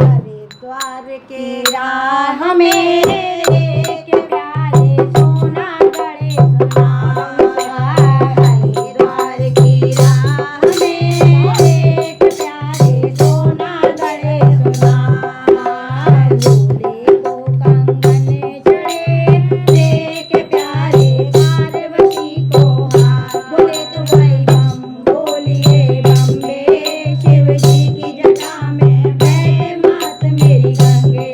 हरिद्वार के राह में के प्यारे सोना गड़े सुना। हरिद्वार की राह में एक प्यारे सोना गड़े सुना। भोले को कंगन चढ़े देख प्यारे पार्वती को हार। बोले तो भाई बम बोलिए बम्बे शिव जी की जटा में बैठे मात मेरी गंगे।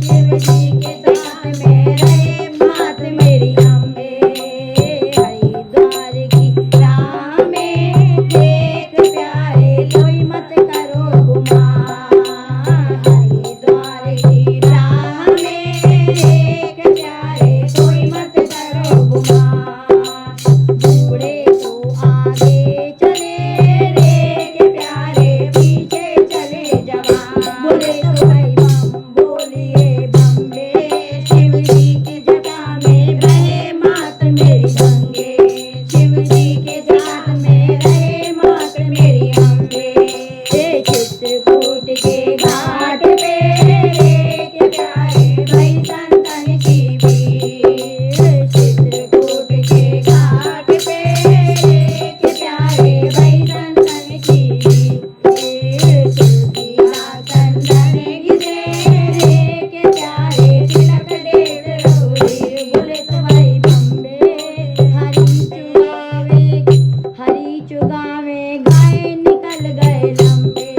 शिव जी के साथ में रहे मात मेरी अम्बे। हरिद्वार की राह में देख प्यारे लोई मत करो गुमान। हरिद्वार की राह में देख प्यारे कोई मत करो गुमान। बूढ़े तो आगे चले देख प्यारे पीछे चले जवान। बोले तो भाई बम बोलिए बम्बे शिव जी की जटा में रहे मात मेरी गंगे। शिव जी के साथ में रहे मात मेरी अम्बे। चित्रकूट के घाट पे देख प्यारे भाई संतन की भीड़। चित्रकूट के घाट पे देख प्यारे भाई संतन की भीड़। तुलसीदास चंदन गिरे देख प्यारे तिलक देख रघुवीर। बोले तो भाई बम्बे हरी चुगावे गाय निकल गए लंबे।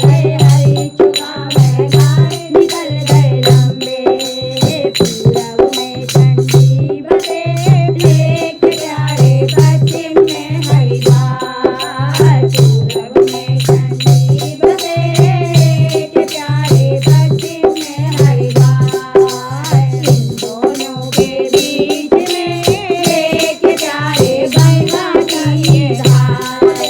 हरी चुगावे गाय निकल गए लंबे। पूरब में चंडी बसे देख प्यारे पश्चिम में हरिद्वार। पूरब में चंडी बसे देख प्यारे पश्चिम में हरिद्वार। इन दोनों के बीच में देख प्यारे गंगा की ये धार।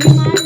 हिमालय